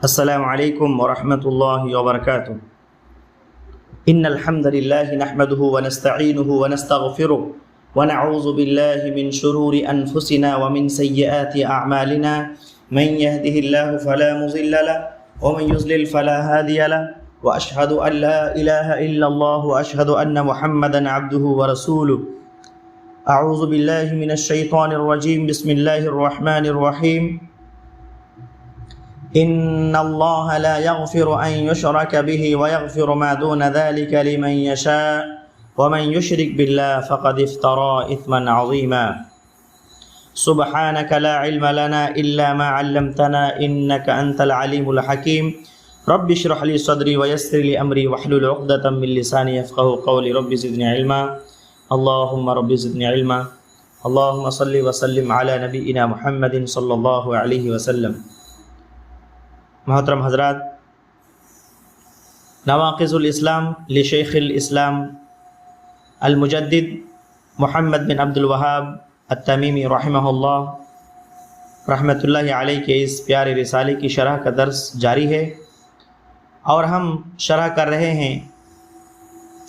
السلام علیکم ورحمۃ اللہ وبرکاتہ۔ ان الحمد للہ نحمده ونستعینه ونستغفره ونعوذ باللہ من شرور انفسنا ومن سیئات اعمالنا من يهده الله فلا مضل له ومن يضلل فلا هادي له واشهد ان لا اله الا الله واشهد ان محمدا عبده ورسوله۔ اعوذ باللہ من الشیطان الرجیم، بسم اللہ الرحمن الرحیم۔ ان اللہ لا یغفر ان یشرک به ویغفر ما دون ذلك لمن یشاء ومن یشرک باللہ فقد افترى اثما عظیما۔ سبحانک لا علم لنا الا ما علمتنا انک انت العلیم الحکیم۔ رب اشرح لي صدری ویسر لي امری واحلل عقدۃ من لسانی یفقهوا قولی۔ رب زدنی علما، اللهم رب زدنی علما۔ اللهم صل وسلم علی نبینا محمد صلی اللہ علیہ وسلم۔ محترم حضرات، نواقض الاسلام لشیخ الاسلام المجدد محمد بن عبد الوہاب التمیمی رحمہ اللہ رحمۃ اللہ علیہ کے اس پیارے رسالے کی شرح کا درس جاری ہے، اور ہم شرح کر رہے ہیں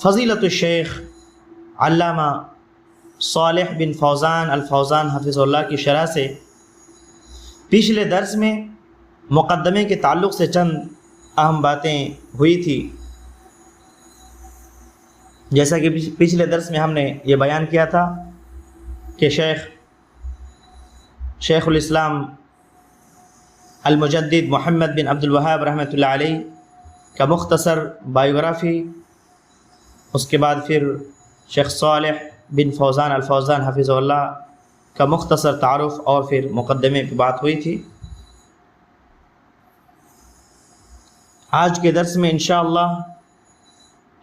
فضیلت الشیخ علامہ صالح بن فوزان الفوزان حفظ اللہ کی شرح سے۔ پچھلے درس میں مقدمے کے تعلق سے چند اہم باتیں ہوئی تھی، جیسا کہ پچھلے درس میں ہم نے یہ بیان کیا تھا کہ شیخ الاسلام المجدد محمد بن عبد الوہاب رحمۃ اللہ علیہ کا مختصر بایوگرافی، اس کے بعد پھر شیخ صالح بن فوزان الفوزان حفظ اللہ کا مختصر تعارف، اور پھر مقدمے پہ بات ہوئی تھی۔ آج کے درس میں انشاءاللہ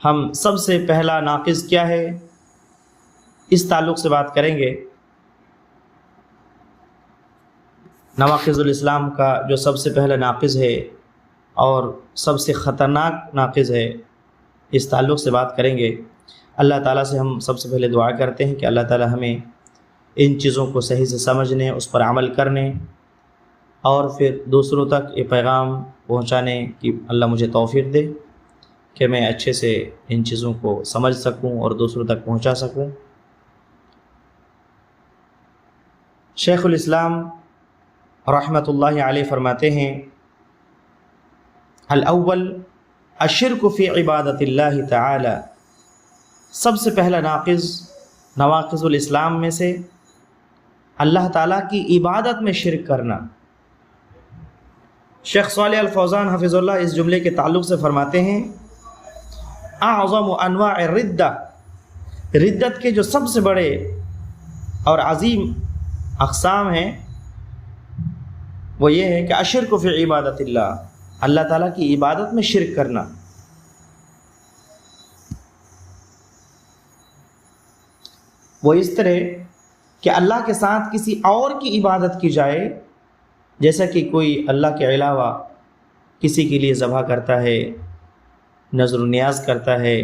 ہم سب سے پہلا ناقض کیا ہے اس تعلق سے بات کریں گے۔ نواقض الاسلام کا جو سب سے پہلا ناقض ہے اور سب سے خطرناک ناقض ہے، اس تعلق سے بات کریں گے۔ اللہ تعالیٰ سے ہم سب سے پہلے دعا کرتے ہیں کہ اللہ تعالیٰ ہمیں ان چیزوں کو صحیح سے سمجھنے، اس پر عمل کرنے، اور پھر دوسروں تک یہ پیغام پہنچانے کی اللہ مجھے توفیق دے کہ میں اچھے سے ان چیزوں کو سمجھ سکوں اور دوسروں تک پہنچا سکوں۔ شیخ الاسلام رحمۃ اللہ علیہ فرماتے ہیں، الاول الشرک فی عبادت اللہ تعالی۔ سب سے پہلا ناقض نواقض الاسلام میں سے اللہ تعالیٰ کی عبادت میں شرک کرنا۔ شیخ صالح الفوزان حفظ اللہ اس جملے کے تعلق سے فرماتے ہیں، اعظم انواع الردہ، ردت کے جو سب سے بڑے اور عظیم اقسام ہیں وہ یہ ہے کہ الشرک فی عبادت اللہ، اللہ تعالیٰ کی عبادت میں شرک کرنا۔ وہ اس طرح کہ اللہ کے ساتھ کسی اور کی عبادت کی جائے، جیسا کہ کوئی اللہ کے علاوہ کسی کے لیے ذبح کرتا ہے، نذر و نیاز کرتا ہے،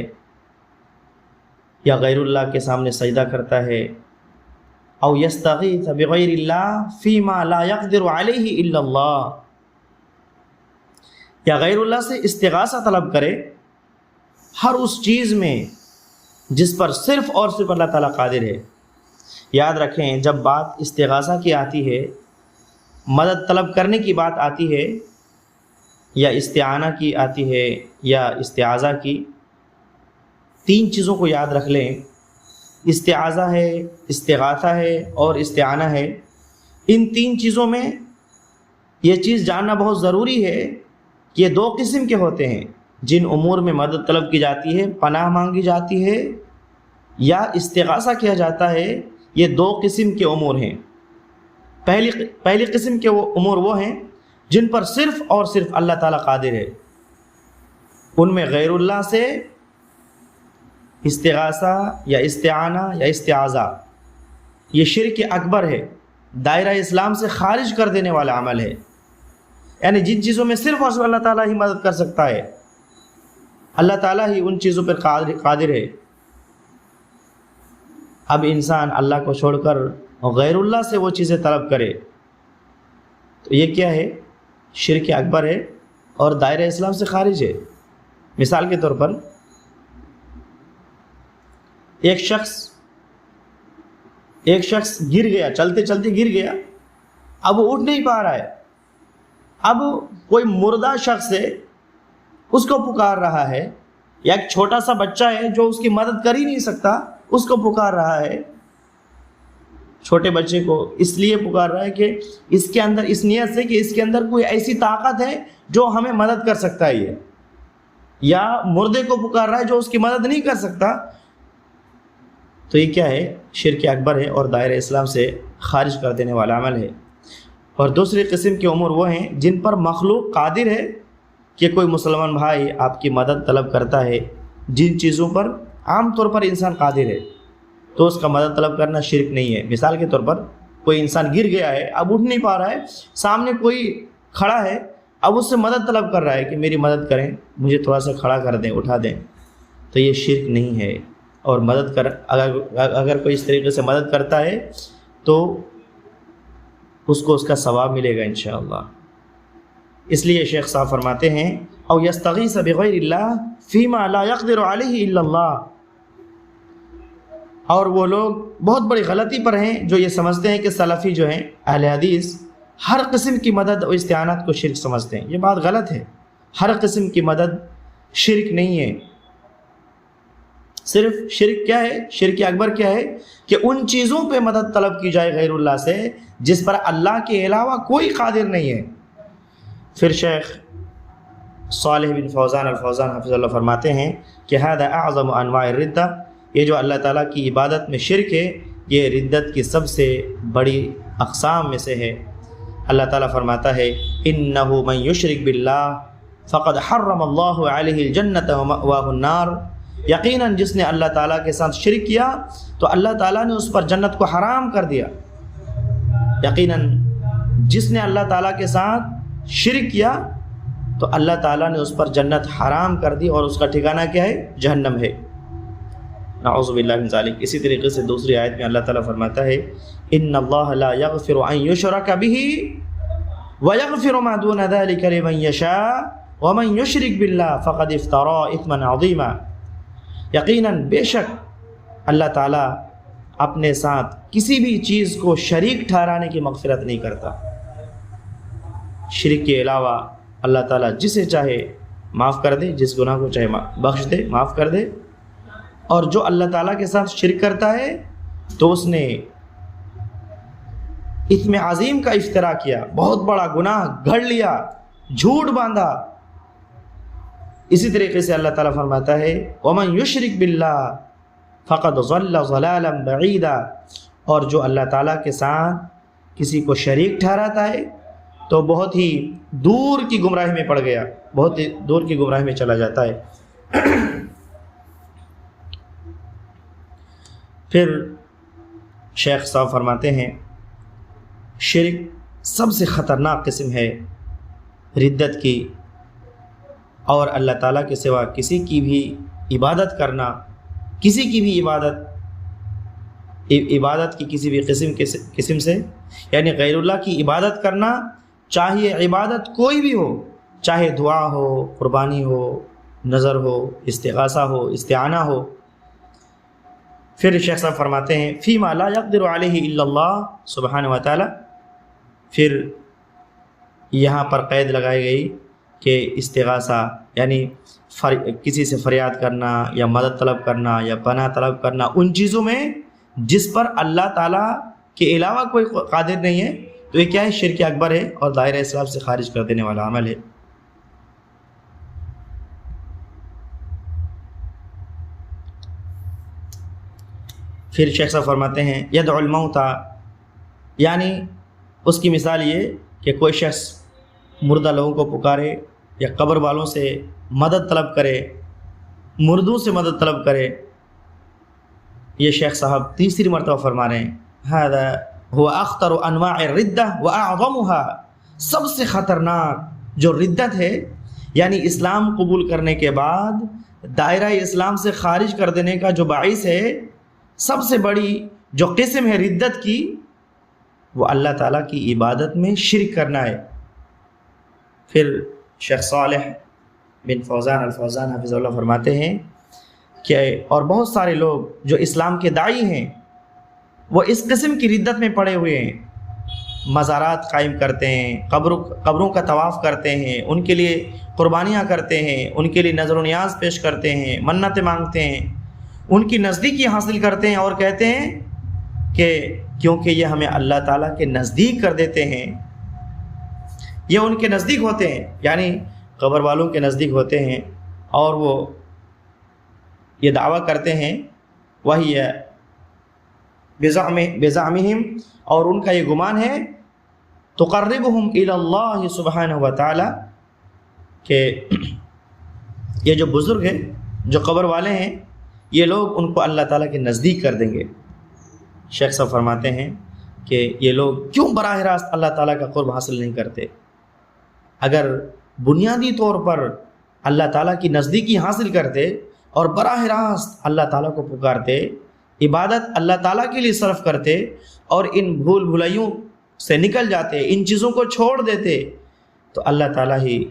یا غیر اللہ کے سامنے سجدہ کرتا ہے، او یستغیث بغیر اللہ فیما لا یقدر علیہ الا اللہ، یا غیر اللہ سے استغاثہ طلب کرے ہر اس چیز میں جس پر صرف اور صرف اللہ تعالیٰ قادر ہے۔ یاد رکھیں، جب بات استغاثہ کی آتی ہے، مدد طلب کرنے کی بات آتی ہے، یا استعانہ کی آتی ہے، یا استعاذہ کی، تین چیزوں کو یاد رکھ لیں، استعاذہ ہے، استغاثہ ہے اور استعانہ ہے۔ ان تین چیزوں میں یہ چیز جاننا بہت ضروری ہے کہ یہ دو قسم کے ہوتے ہیں۔ جن امور میں مدد طلب کی جاتی ہے، پناہ مانگی جاتی ہے، یا استغاثہ کیا جاتا ہے، یہ دو قسم کے امور ہیں۔ پہلی قسم کے وہ امور وہ ہیں جن پر صرف اور صرف اللہ تعالیٰ قادر ہے، ان میں غیر اللہ سے استغاثہ یا استعانہ یا استعاذہ یہ شرک اکبر ہے، دائرہ اسلام سے خارج کر دینے والا عمل ہے۔ یعنی جن چیزوں میں صرف اور صرف اللہ تعالیٰ ہی مدد کر سکتا ہے، اللہ تعالیٰ ہی ان چیزوں پر قادر ہے، اب انسان اللہ کو چھوڑ کر غیر اللہ سے وہ چیزیں طلب کرے تو یہ کیا ہے؟ شرک اکبر ہے، اور دائرہ اسلام سے خارج ہے۔ مثال کے طور پر ایک شخص گر گیا، چلتے چلتے گر گیا، اب وہ اٹھ نہیں پا رہا ہے، اب کوئی مردہ شخص ہے اس کو پکار رہا ہے، یا ایک چھوٹا سا بچہ ہے جو اس کی مدد کر ہی نہیں سکتا اس کو پکار رہا ہے۔ چھوٹے بچے کو اس لیے پکار رہا ہے کہ اس کے اندر، اس نیت سے کہ اس کے اندر کوئی ایسی طاقت ہے جو ہمیں مدد کر سکتا ہے یہ، یا مردے کو پکار رہا ہے جو اس کی مدد نہیں کر سکتا، تو یہ کیا ہے؟ شرک اکبر ہے اور دائرہ اسلام سے خارج کر دینے والا عمل ہے۔ اور دوسری قسم کے امور وہ ہیں جن پر مخلوق قادر ہے، کہ کوئی مسلمان بھائی آپ کی مدد طلب کرتا ہے، جن چیزوں پر عام طور پر انسان قادر ہے تو اس کا مدد طلب کرنا شرک نہیں ہے۔ مثال کے طور پر کوئی انسان گر گیا ہے، اب اٹھ نہیں پا رہا ہے، سامنے کوئی کھڑا ہے، اب اس سے مدد طلب کر رہا ہے کہ میری مدد کریں، مجھے تھوڑا سا کھڑا کر دیں، اٹھا دیں، تو یہ شرک نہیں ہے۔ اور اگر کوئی اس طریقے سے مدد کرتا ہے تو اس کو اس کا ثواب ملے گا انشاءاللہ۔ اس لیے شیخ صاحب فرماتے ہیں او یستغیث بغیر اللہ فیما لا یقدر علیہ الا اللہ۔ اور وہ لوگ بہت بڑی غلطی پر ہیں جو یہ سمجھتے ہیں کہ سلفی جو ہیں، اہل حدیث، ہر قسم کی مدد اور استعانت کو شرک سمجھتے ہیں۔ یہ بات غلط ہے، ہر قسم کی مدد شرک نہیں ہے۔ صرف شرک کیا ہے؟ شرک اکبر کیا ہے؟ کہ ان چیزوں پہ مدد طلب کی جائے غیر اللہ سے جس پر اللہ کے علاوہ کوئی قادر نہیں ہے۔ پھر شیخ صالح بن فوزان الفوزان حفظ اللہ فرماتے ہیں کہ ھذا اعظم انواع الردہ، یہ جو اللہ تعالیٰ کی عبادت میں شرک ہے یہ ردت کی سب سے بڑی اقسام میں سے ہے۔ اللہ تعالیٰ فرماتا ہے انہ من یشرک باللہ فقد حرم اللہ علیہ الجنۃ ومأواہ النار، یقیناً جس نے اللہ تعالیٰ کے ساتھ شرک کیا تو اللہ تعالیٰ نے اس پر جنت کو حرام کر دیا۔ یقیناً جس نے اللہ تعالیٰ کے ساتھ شرک کیا تو اللہ تعالیٰ نے اس پر جنت حرام کر دی اور اس کا ٹھکانہ کیا ہے؟ جہنم ہے، نعوذ باللہ من ذالک۔ اسی طریقے سے دوسری آیت میں اللہ تعالیٰ فرماتا ہے ان اللہ لا یغفر ان یشرک بہ ویغفر ما دون ذلک لمن یشاء ومن یشرک باللہ فقد افتری اثما عظیما۔ یقیناً بے شک اللہ تعالیٰ اپنے ساتھ کسی بھی چیز کو شریک ٹھہرانے کی مغفرت نہیں کرتا۔ شرک کے علاوہ اللہ تعالیٰ جسے چاہے معاف کر دے، جس گناہ کو چاہے بخش دے، معاف کر دے، اور جو اللہ تعالیٰ کے ساتھ شرک کرتا ہے تو اس نے اثم عظیم کا افترا کیا، بہت بڑا گناہ گھڑ لیا، جھوٹ باندھا۔ اسی طریقے سے اللہ تعالیٰ فرماتا ہے وَمَن يُشْرِكْ بِاللَّهِ فَقَدْ ضَلَّ ضَلَالًا بَعِيدًا، اور جو اللہ تعالیٰ کے ساتھ کسی کو شریک ٹھہراتا ہے تو بہت ہی دور کی گمراہی میں پڑ گیا، بہت ہی دور کی گمراہی میں چلا جاتا ہے۔ پھر شیخ صاحب فرماتے ہیں شرک سب سے خطرناک قسم ہے ردت کی، اور اللہ تعالیٰ کے سوا کسی کی بھی عبادت کرنا، کسی کی بھی عبادت کی کسی بھی قسم سے، یعنی غیر اللہ کی عبادت کرنا، چاہے عبادت کوئی بھی ہو، چاہے دعا ہو، قربانی ہو، نظر ہو، استغاثہ ہو، استعانہ ہو۔ پھر شیخ صاحب فرماتے ہیں فیما لا یقدر علیہ الا اللہ سبحانہ و تعالی۔ پھر یہاں پر قید لگائی گئی کہ استغاثہ یعنی کسی سے فریاد کرنا یا مدد طلب کرنا یا پناہ طلب کرنا ان چیزوں میں جس پر اللہ تعالیٰ کے علاوہ کوئی قادر نہیں ہے، تو یہ کیا ہے؟ شرک اکبر ہے اور دائرہ اسلام سے خارج کر دینے والا عمل ہے۔ پھر شیخ صاحب فرماتے ہیں یدعو الموت، یعنی اس کی مثال یہ کہ کوئی شخص مردہ لوگوں کو پکارے یا قبر والوں سے مدد طلب کرے، مردوں سے مدد طلب کرے۔ یہ شیخ صاحب تیسری مرتبہ فرما رہے ہیں ھذا هو اخطر انواع الردہ واعظمها، سب سے خطرناک جو ردت ہے، یعنی اسلام قبول کرنے کے بعد دائرہ اسلام سے خارج کر دینے کا جو باعث ہے، سب سے بڑی جو قسم ہے ردت کی، وہ اللہ تعالیٰ کی عبادت میں شرک کرنا ہے۔ پھر شیخ صالح بن فوزان الفوزان حفظہ اللہ فرماتے ہیں کہ اور بہت سارے لوگ جو اسلام کے داعی ہیں وہ اس قسم کی ردت میں پڑے ہوئے ہیں، مزارات قائم کرتے ہیں، قبروں کا طواف کرتے ہیں، ان کے لیے قربانیاں کرتے ہیں، ان کے لیے نذر و نیاز پیش کرتے ہیں، منتیں مانگتے ہیں، ان کی نزدیکی حاصل کرتے ہیں اور کہتے ہیں کہ کیونکہ یہ ہمیں اللہ تعالیٰ کے نزدیک کر دیتے ہیں، یہ ان کے نزدیک ہوتے ہیں، یعنی قبر والوں کے نزدیک ہوتے ہیں، اور وہ یہ دعویٰ کرتے ہیں وہی ہے بزعمہم، اور ان کا یہ گمان ہے تقربہم الی اللہ سبحانہ و تعالی، کہ یہ جو بزرگ ہیں، جو قبر والے ہیں، یہ لوگ ان کو اللہ تعالیٰ کے نزدیک کر دیں گے۔ شیخ صاحب فرماتے ہیں کہ یہ لوگ کیوں براہ راست اللہ تعالیٰ کا قرب حاصل نہیں کرتے؟ اگر بنیادی طور پر اللہ تعالیٰ کی نزدیکی حاصل کرتے اور براہ راست اللہ تعالیٰ کو پکارتے، عبادت اللہ تعالیٰ کے لیے صرف کرتے اور ان بھول بھلائیوں سے نکل جاتے، ان چیزوں کو چھوڑ دیتے، تو اللہ تعالیٰ ہی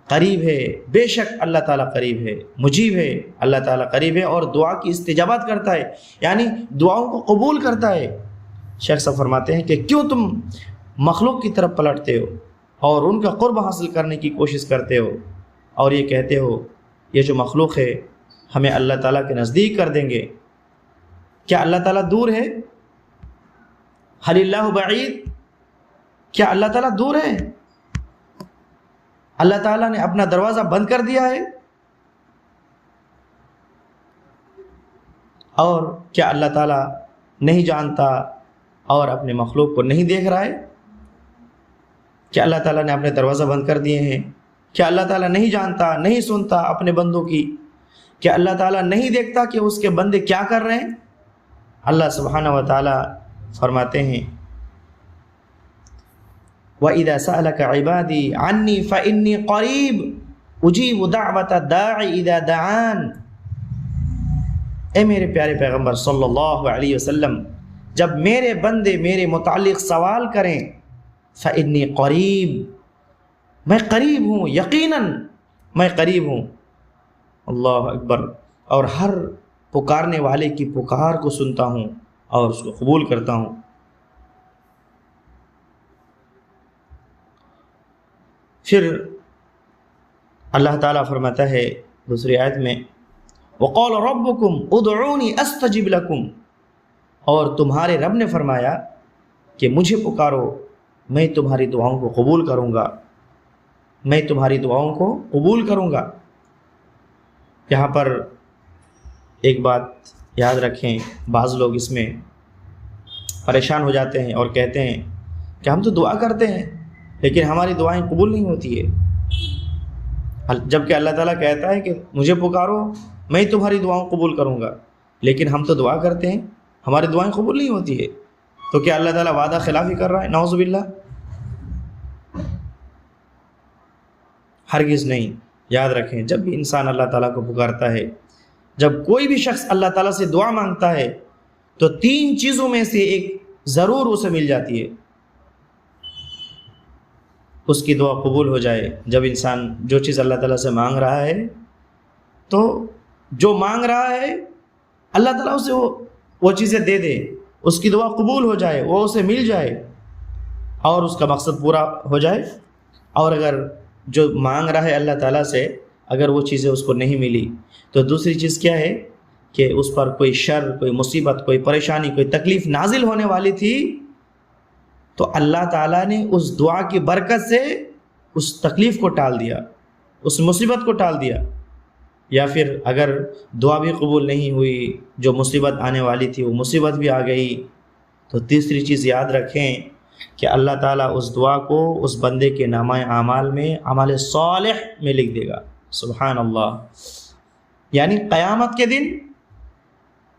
قریب ہے، بے شک اللہ تعالیٰ قریب ہے، مجیب ہے، اللہ تعالیٰ قریب ہے اور دعا کی استجابت کرتا ہے، یعنی دعاؤں کو قبول کرتا ہے۔ شیخ صاحب فرماتے ہیں کہ کیوں تم مخلوق کی طرف پلٹتے ہو اور ان کا قرب حاصل کرنے کی کوشش کرتے ہو اور یہ کہتے ہو یہ جو مخلوق ہے ہمیں اللہ تعالیٰ کے نزدیک کر دیں گے؟ کیا اللہ تعالیٰ دور ہے؟ حل اللہ بعید؟ کیا اللہ تعالیٰ دور ہے؟ اللہ تعالیٰ نے اپنا دروازہ بند کر دیا ہے؟ اور کیا اللہ تعالیٰ نہیں جانتا اور اپنے مخلوق کو نہیں دیکھ رہا ہے؟ کیا اللہ تعالیٰ نے اپنے دروازہ بند کر دیے ہیں؟ کیا اللہ تعالیٰ نہیں جانتا، نہیں سنتا اپنے بندوں کی؟ کیا اللہ تعالیٰ نہیں دیکھتا کہ اس کے بندے کیا کر رہے ہیں؟ اللہ سبحانہ و تعالیٰ فرماتے ہیں وَإِذَا سَأَلَكَ عِبَادِي عَنِّي فَإِنِّي قَرِيبٌ أُجِيبُ دَعْوَةَ الدَّاعِ إِذَا دَعَانِ۔ اے میرے پیارے پیغمبر صلی اللہ علیہ وسلم، جب میرے بندے میرے متعلق سوال کریں فَإِنِّي قَرِيبٌ، میں قریب ہوں، یقیناً میں قریب ہوں۔ اللہ اکبر، اور ہر پکارنے والے کی پکار کو سنتا ہوں اور اس کو قبول کرتا ہوں۔ پھر اللہ تعالیٰ فرماتا ہے دوسری آیت میں وَقَالَ رَبُّكُمْ اُدْعُونِي أَسْتَجِبْ لَكُمْ، اور تمہارے رب نے فرمایا کہ مجھے پکارو، میں تمہاری دعاؤں کو قبول کروں گا، میں تمہاری دعاؤں کو قبول کروں گا۔ یہاں پر ایک بات یاد رکھیں، بعض لوگ اس میں پریشان ہو جاتے ہیں اور کہتے ہیں کہ ہم تو دعا کرتے ہیں لیکن ہماری دعائیں قبول نہیں ہوتی ہے، جبکہ اللہ تعالیٰ کہتا ہے کہ مجھے پکارو میں تمہاری دعاؤں قبول کروں گا، لیکن ہم تو دعا کرتے ہیں ہماری دعائیں قبول نہیں ہوتی ہے۔ تو کیا اللہ تعالیٰ وعدہ خلافی کر رہا ہے؟ نعوذ باللہ، ہرگز نہیں۔ یاد رکھیں، جب بھی انسان اللہ تعالیٰ کو پکارتا ہے، جب کوئی بھی شخص اللہ تعالیٰ سے دعا مانگتا ہے تو تین چیزوں میں سے ایک ضرور اسے مل جاتی ہے، اس کی دعا قبول ہو جائے۔ جب انسان جو چیز اللہ تعالیٰ سے مانگ رہا ہے تو جو مانگ رہا ہے اللہ تعالیٰ اسے وہ چیزیں دے دے، اس کی دعا قبول ہو جائے، وہ اسے مل جائے اور اس کا مقصد پورا ہو جائے۔ اور اگر جو مانگ رہا ہے اللہ تعالیٰ سے اگر وہ چیزیں اس کو نہیں ملی تو دوسری چیز کیا ہے کہ اس پر کوئی شر، کوئی مصیبت، کوئی پریشانی، کوئی تکلیف نازل ہونے والی تھی تو اللہ تعالیٰ نے اس دعا کی برکت سے اس تکلیف کو ٹال دیا، اس مصیبت کو ٹال دیا۔ یا پھر اگر دعا بھی قبول نہیں ہوئی، جو مصیبت آنے والی تھی وہ مصیبت بھی آ گئی، تو تیسری چیز یاد رکھیں کہ اللہ تعالیٰ اس دعا کو اس بندے کے نامہ اعمال میں عمل صالح میں لکھ دے گا۔ سبحان اللہ، یعنی قیامت کے دن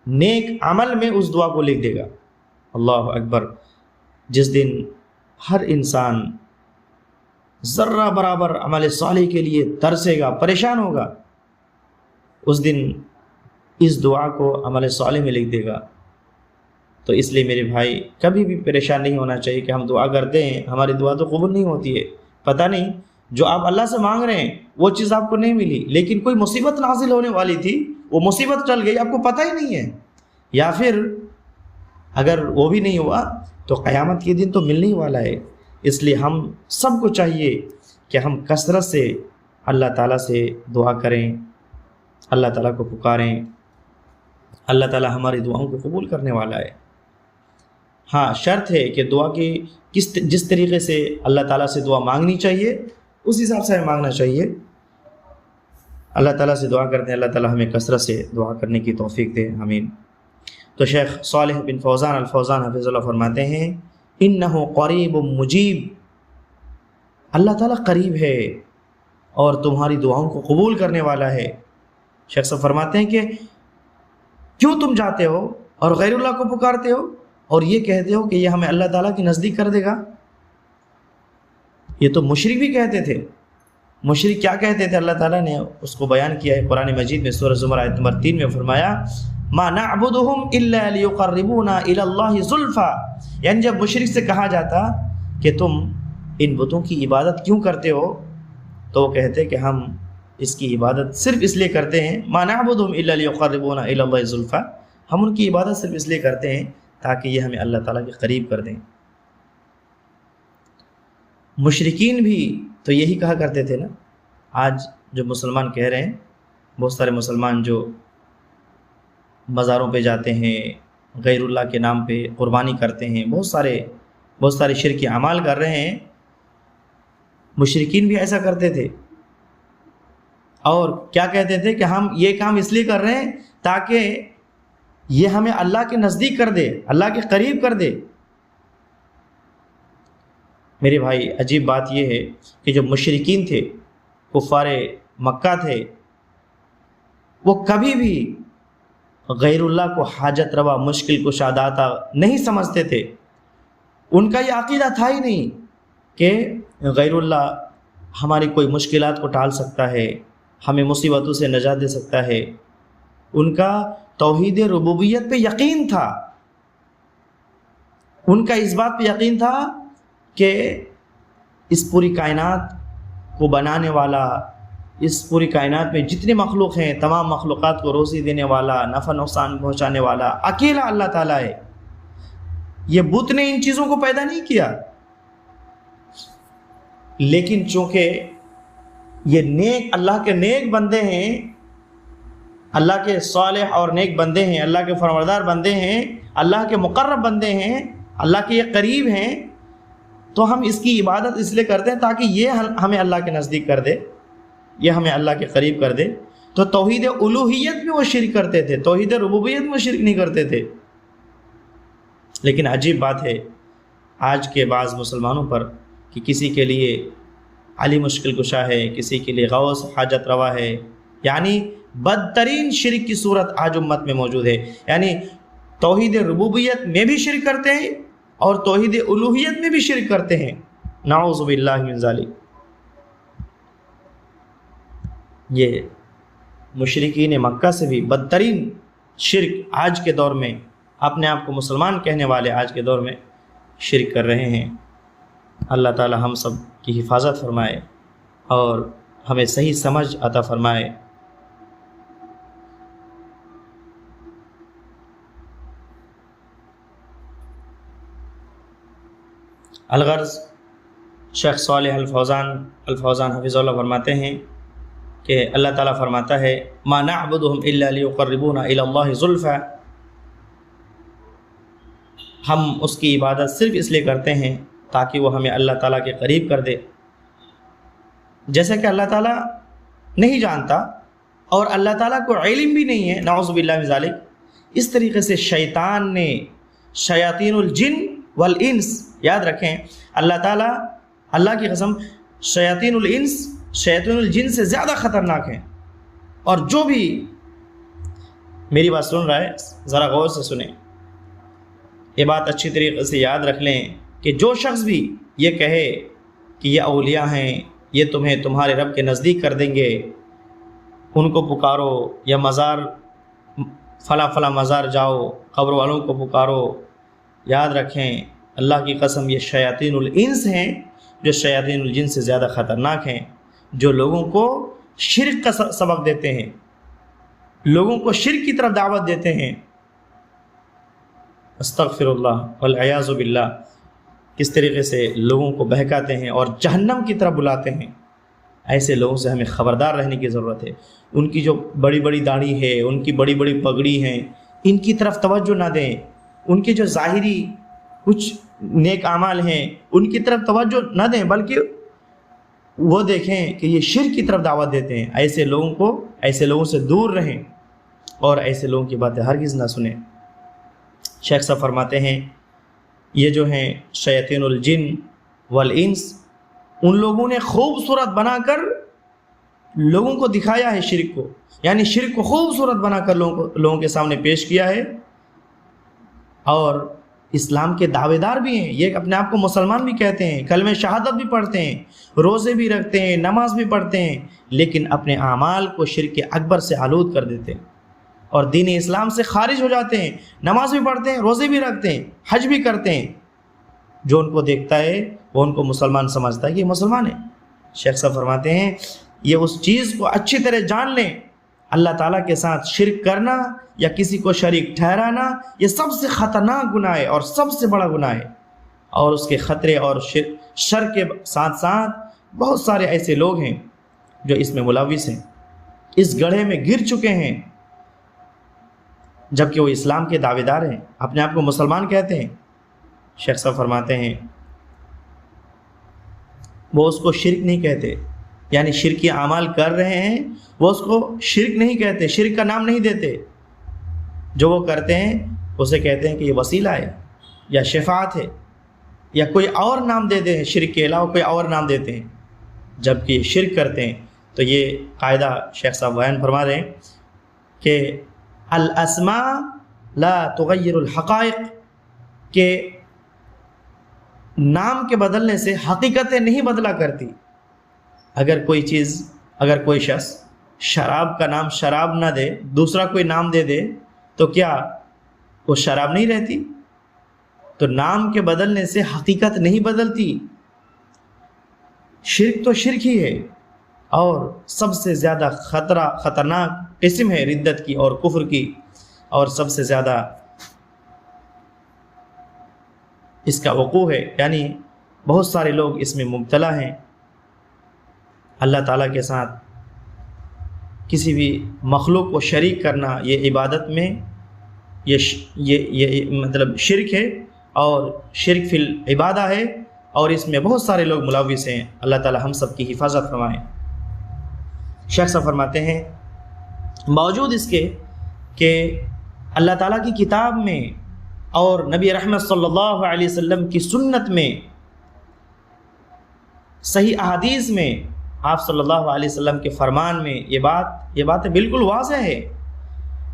نیک عمل میں اس دعا کو لکھ دے گا۔ اللہ اکبر، جس دن ہر انسان ذرہ برابر عمل صالح کے لیے ترسے گا، پریشان ہوگا، اس دن اس دعا کو عمل صالح میں لکھ دے گا۔ تو اس لیے میرے بھائی کبھی بھی پریشان نہیں ہونا چاہیے کہ ہم دعا کرتے ہیں ہماری دعا تو قبول نہیں ہوتی ہے، پتہ نہیں جو آپ اللہ سے مانگ رہے ہیں وہ چیز آپ کو نہیں ملی، لیکن کوئی مصیبت نازل ہونے والی تھی، وہ مصیبت ٹل گئی، آپ کو پتہ ہی نہیں ہے، یا پھر اگر وہ بھی نہیں ہوا تو قیامت کے دن تو ملنے ہی والا ہے۔ اس لیے ہم سب کو چاہیے کہ ہم کثرت سے اللہ تعالیٰ سے دعا کریں، اللہ تعالیٰ کو پکاریں، اللہ تعالیٰ ہماری دعاؤں کو قبول کرنے والا ہے۔ ہاں شرط ہے کہ دعا کی جس طریقے سے اللہ تعالیٰ سے دعا مانگنی چاہیے اس حساب سے ہمیں مانگنا چاہیے۔ اللہ تعالیٰ سے دعا کرتے ہیں، اللہ تعالیٰ ہمیں کثرت سے دعا کرنے کی توفیق دے، آمین۔ تو شیخ صالح بن فوزان الفوزان حفظ اللہ فرماتے ہیں انہ قریب مجیب، اللہ تعالیٰ قریب ہے اور تمہاری دعاؤں کو قبول کرنے والا ہے۔ شیخ صاحب فرماتے ہیں کہ کیوں تم جاتے ہو اور غیر اللہ کو پکارتے ہو اور یہ کہتے ہو کہ یہ ہمیں اللہ تعالیٰ کی نزدیک کر دے گا؟ یہ تو مشرک بھی کہتے تھے۔ مشرک کیا کہتے تھے؟ اللہ تعالیٰ نے اس کو بیان کیا ہے قرآن مجید میں، سورہ زمر آیت نمبر 3 میں فرمایا ما نعبدهم الا ليقربونا الى الله زلفى، یعنی جب مشرک سے کہا جاتا کہ تم ان بتوں کی عبادت کیوں کرتے ہو تو وہ کہتے کہ ہم اس کی عبادت صرف اس لیے کرتے ہیں، ما نعبدهم الا ليقربونا الى الله زلفى، ہم ان کی عبادت صرف اس لیے کرتے ہیں تاکہ یہ ہمیں اللہ تعالیٰ کے قریب کر دیں۔ مشرکین بھی تو یہی کہا کرتے تھے نا۔ آج جو مسلمان کہہ رہے ہیں، بہت سارے مسلمان جو مزاروں پہ جاتے ہیں، غیر اللہ کے نام پہ قربانی کرتے ہیں، بہت سارے شرکی اعمال کر رہے ہیں، مشرکین بھی ایسا کرتے تھے اور کیا کہتے تھے کہ ہم یہ کام اس لیے کر رہے ہیں تاکہ یہ ہمیں اللہ کے نزدیک کر دے، اللہ کے قریب کر دے۔ میرے بھائی عجیب بات یہ ہے کہ جو مشرکین تھے، کفار مکہ تھے، وہ کبھی بھی غیر اللہ کو حاجت روا، مشکل کشا داتا نہیں سمجھتے تھے۔ ان کا یہ عقیدہ تھا ہی نہیں کہ غیر اللہ ہماری کوئی مشکلات کو ٹال سکتا ہے، ہمیں مصیبتوں سے نجات دے سکتا ہے۔ ان کا توحید ربوبیت پہ یقین تھا، ان کا اس بات پہ یقین تھا کہ اس پوری کائنات کو بنانے والا، اس پوری کائنات میں جتنے مخلوق ہیں، تمام مخلوقات کو روزی دینے والا، نفع نقصان پہنچانے والا اکیلا اللہ تعالیٰ ہے۔ یہ بت نے ان چیزوں کو پیدا نہیں کیا، لیکن چونکہ یہ اللہ کے نیک بندے ہیں، اللہ کے صالح اور نیک بندے ہیں، اللہ کے فرمانبردار بندے ہیں، اللہ کے مقرب بندے ہیں، اللہ کے یہ قریب ہیں، تو ہم اس کی عبادت اس لیے کرتے ہیں تاکہ یہ ہمیں اللہ کے نزدیک کر دے، یہ ہمیں اللہ کے قریب کر دے۔ تو توحید الوہیت میں وہ شرک کرتے تھے، توحید ربوبیت میں وہ شرک نہیں کرتے تھے۔ لیکن عجیب بات ہے آج کے بعض مسلمانوں پر کہ کسی کے لیے علی مشکل کشا ہے، کسی کے لیے غوث حاجت روا ہے، یعنی بدترین شرک کی صورت آج امت میں موجود ہے۔ یعنی توحید ربوبیت میں بھی شرک کرتے ہیں اور توحید الوہیت میں بھی شرک کرتے ہیں، نعوذ باللہ من ذالک۔ یہ مشرکین مکہ سے بھی بدترین شرک آج کے دور میں، اپنے آپ کو مسلمان کہنے والے آج کے دور میں شرک کر رہے ہیں۔ اللہ تعالی ہم سب کی حفاظت فرمائے اور ہمیں صحیح سمجھ عطا فرمائے۔ الغرض شیخ صالح الفوزان حفظ اللہ فرماتے ہیں کہ اللہ تعالیٰ فرماتا ہے ما نعبدهم الا ليقربونا الى الله زلفى، ہم اس کی عبادت صرف اس لیے کرتے ہیں تاکہ وہ ہمیں اللہ تعالیٰ کے قریب کر دے۔ جیسا کہ اللہ تعالیٰ نہیں جانتا اور اللہ تعالیٰ کو علم بھی نہیں ہے، نعوذ باللہ من ذالک، اس طریقے سے شیطان نے، شیاطین الجن والانس، یاد رکھیں اللہ تعالیٰ، اللہ کی قسم، شیاطین الجن سے زیادہ خطرناک ہیں۔ اور جو بھی میری بات سن رہا ہے ذرا غور سے سنیں، یہ بات اچھی طریقے سے یاد رکھ لیں کہ جو شخص بھی یہ کہے کہ یہ اولیاء ہیں، یہ تمہیں تمہارے رب کے نزدیک کر دیں گے، ان کو پکارو، یا مزار فلاں مزار جاؤ، قبر والوں کو پکارو، یاد رکھیں اللہ کی قسم یہ شیاطین الانس ہیں جو شیاطین الجن سے زیادہ خطرناک ہیں، جو لوگوں کو شرک کا سبق دیتے ہیں، لوگوں کو شرک کی طرف دعوت دیتے ہیں۔ استغفر اللہ والعیاذ باللہ، کس طریقے سے لوگوں کو بہکاتے ہیں اور جہنم کی طرف بلاتے ہیں۔ ایسے لوگوں سے ہمیں خبردار رہنے کی ضرورت ہے۔ ان کی جو بڑی بڑی داڑھی ہے، ان کی بڑی بڑی پگڑی ہیں، ان کی طرف توجہ نہ دیں۔ ان کے جو ظاہری کچھ نیک اعمال ہیں ان کی طرف توجہ نہ دیں، بلکہ وہ دیکھیں کہ یہ شرک کی طرف دعوت دیتے ہیں۔ ایسے لوگوں سے دور رہیں اور ایسے لوگوں کی باتیں ہرگز نہ سنیں۔ شیخ صاحب فرماتے ہیں یہ جو ہیں شیاطین الجن والانس، ان لوگوں نے خوبصورت بنا کر لوگوں کو دکھایا ہے شرک کو، یعنی شرک کو خوبصورت بنا کر لوگوں کے سامنے پیش کیا ہے، اور اسلام کے دعوے دار بھی ہیں، یہ اپنے آپ کو مسلمان بھی کہتے ہیں، کلمہ شہادت بھی پڑھتے ہیں، روزے بھی رکھتے ہیں، نماز بھی پڑھتے ہیں، لیکن اپنے اعمال کو شرک اکبر سے آلود کر دیتے ہیں اور دین اسلام سے خارج ہو جاتے ہیں۔ نماز بھی پڑھتے ہیں، روزے بھی رکھتے ہیں، حج بھی کرتے ہیں، جو ان کو دیکھتا ہے وہ ان کو مسلمان سمجھتا ہے کہ یہ مسلمان ہے۔ شیخ صاحب فرماتے ہیں یہ اس چیز کو اچھی طرح جان لیں، اللہ تعالیٰ کے ساتھ شرک کرنا یا کسی کو شریک ٹھہرانا یہ سب سے خطرناک گناہ ہے اور سب سے بڑا گناہ ہے، اور اس کے خطرے اور شر کے ساتھ ساتھ بہت سارے ایسے لوگ ہیں جو اس میں ملوث ہیں، اس گڑھے میں گر چکے ہیں، جبکہ وہ اسلام کے دعوے دار ہیں، اپنے آپ کو مسلمان کہتے ہیں۔ شیخ صاحب فرماتے ہیں وہ اس کو شرک نہیں کہتے، یعنی شرکی اعمال کر رہے ہیں وہ اس کو شرک نہیں کہتے، شرک کا نام نہیں دیتے، جو وہ کرتے ہیں اسے کہتے ہیں کہ یہ وسیلہ ہے یا شفاعت ہے یا کوئی اور نام دے دیں، شرک کے علاوہ کوئی اور نام دیتے ہیں، جبکہ یہ شرک کرتے ہیں۔ تو یہ قاعدہ شیخ صاحب بیان فرما رہے ہیں کہ الاسماء لا تغیر الحقائق، کہ نام کے بدلنے سے حقیقتیں نہیں بدلا کرتی۔ اگر کوئی شخص شراب کا نام شراب نہ دے، دوسرا کوئی نام دے دے، تو کیا وہ شراب نہیں رہتی؟ تو نام کے بدلنے سے حقیقت نہیں بدلتی۔ شرک تو شرک ہی ہے، اور سب سے زیادہ خطرناک قسم ہے ردت کی اور کفر کی، اور سب سے زیادہ اس کا وقوع ہے، یعنی بہت سارے لوگ اس میں مبتلا ہیں۔ اللہ تعالیٰ کے ساتھ کسی بھی مخلوق کو شریک کرنا یہ عبادت میں یہ مطلب شرک ہے، اور شرک فی العبادہ ہے، اور اس میں بہت سارے لوگ ملوث ہیں۔ اللہ تعالیٰ ہم سب کی حفاظت فرمائیں۔ شیخ صاحب فرماتے ہیں باوجود اس کے کہ اللہ تعالیٰ کی کتاب میں اور نبی رحمت صلی اللہ علیہ وسلم کی سنت میں، صحیح احادیث میں، آپ صلی اللہ علیہ وسلم کے فرمان میں یہ بات بالکل واضح ہے،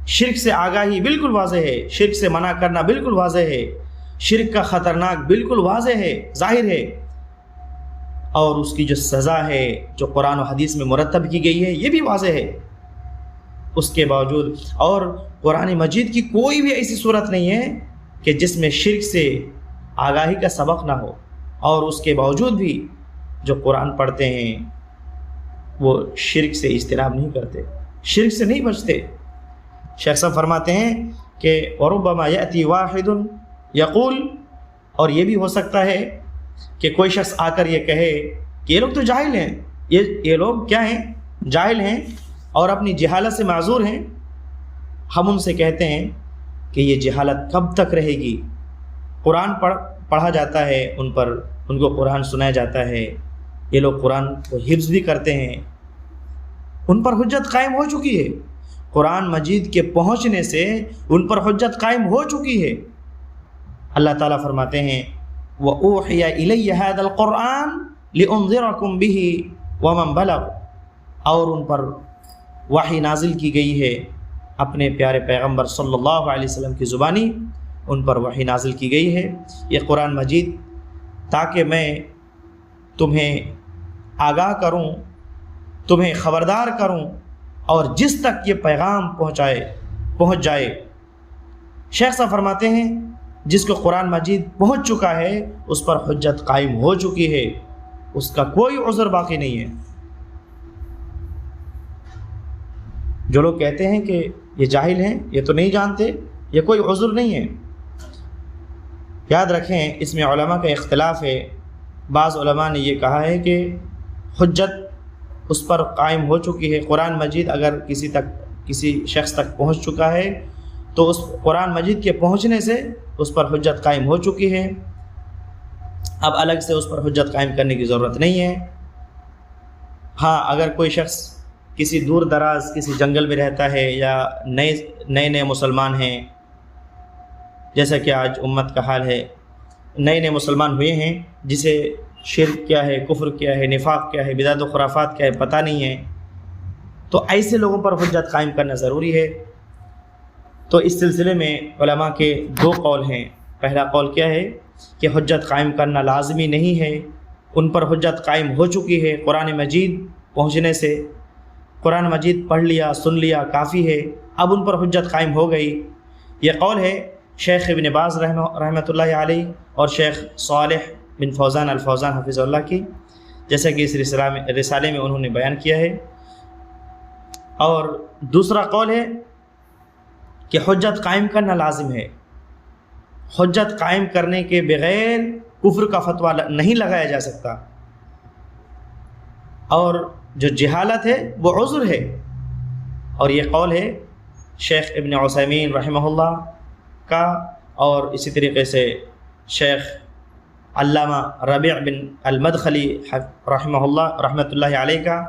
شرک سے آگاہی بالکل واضح ہے، شرک سے منع کرنا بالکل واضح ہے، شرک کا خطرناک بالکل واضح ہے، ظاہر ہے، اور اس کی جو سزا ہے جو قرآن و حدیث میں مرتب کی گئی ہے یہ بھی واضح ہے۔ اس کے باوجود اور قرآن مجید کی کوئی بھی ایسی صورت نہیں ہے کہ جس میں شرک سے آگاہی کا سبق نہ ہو، اور اس کے باوجود بھی جو قرآن پڑھتے ہیں وہ شرک سے اجتناب نہیں کرتے، شرک سے نہیں بچتے۔ شیخ صاحب فرماتے ہیں کہ وَرُبَّمَا يَأْتِي وَاحِدٌ يَقُولُ، اور یہ بھی ہو سکتا ہے کہ کوئی شخص آ کر یہ کہے کہ یہ لوگ تو جاہل ہیں، یہ لوگ کیا ہیں؟ جاہل ہیں اور اپنی جہالت سے معذور ہیں۔ ہم ان سے کہتے ہیں کہ یہ جہالت کب تک رہے گی؟ قرآن پڑھا جاتا ہے ان کو قرآن سنایا جاتا ہے، یہ لوگ قرآن کو حفظ بھی کرتے ہیں، ان پر حجت قائم ہو چکی ہے، قرآن مجید کے پہنچنے سے ان پر حجت قائم ہو چکی ہے۔ اللہ تعالیٰ فرماتے ہیں وَأُوحِيَ إِلَيَّ هَذَا الْقُرْآنَ لِأُنذِرَكُمْ بِهِ وَمَنْ بَلَغَ، اور ان پر وحی نازل کی گئی ہے اپنے پیارے پیغمبر صلی اللہ علیہ وسلم کی زبانی، ان پر وحی نازل کی گئی ہے یہ قرآن مجید، تاکہ میں تمہیں آگاہ کروں، تمہیں خبردار کروں، اور جس تک یہ پیغام پہنچ جائے۔ شیخ صاحب فرماتے ہیں جس کو قرآن مجید پہنچ چکا ہے اس پر حجت قائم ہو چکی ہے، اس کا کوئی عذر باقی نہیں ہے۔ جو لوگ کہتے ہیں کہ یہ جاہل ہیں، یہ تو نہیں جانتے، یہ کوئی عذر نہیں ہے۔ یاد رکھیں اس میں علماء کا اختلاف ہے۔ بعض علماء نے یہ کہا ہے کہ حجت اس پر قائم ہو چکی ہے، قرآن مجید اگر کسی شخص تک پہنچ چکا ہے تو اس قرآن مجید کے پہنچنے سے اس پر حجت قائم ہو چکی ہے، اب الگ سے اس پر حجت قائم کرنے کی ضرورت نہیں ہے۔ ہاں، اگر کوئی شخص کسی دور دراز کسی جنگل میں رہتا ہے یا نئے مسلمان ہیں، جیسا کہ آج امت کا حال ہے، نئے مسلمان ہوئے ہیں، جسے شرک کیا ہے، کفر کیا ہے، نفاق کیا ہے، بدعت و خرافات کیا ہے پتہ نہیں ہے، تو ایسے لوگوں پر حجت قائم کرنا ضروری ہے۔ تو اس سلسلے میں علماء کے دو قول ہیں۔ پہلا قول کیا ہے کہ حجت قائم کرنا لازمی نہیں ہے، ان پر حجت قائم ہو چکی ہے قرآن مجید پہنچنے سے، قرآن مجید پڑھ لیا، سن لیا، کافی ہے، اب ان پر حجت قائم ہو گئی۔ یہ قول ہے شیخ ابن باز رحمۃ اللہ علیہ اور شیخ صالح بن فوزان الفوزان حفظ اللہ کی، جیسا کہ اس رسالے میں انہوں نے بیان کیا ہے۔ اور دوسرا قول ہے کہ حجت قائم کرنا لازم ہے، حجت قائم کرنے کے بغیر کفر کا فتویٰ نہیں لگایا جا سکتا، اور جو جہالت ہے وہ عذر ہے۔ اور یہ قول ہے شیخ ابن عثیمین رحمہ اللہ کا، اور اسی طریقے سے شیخ علامہ ربیع بن المدخلی رحمہ اللہ رحمۃ اللہ علیہ کا،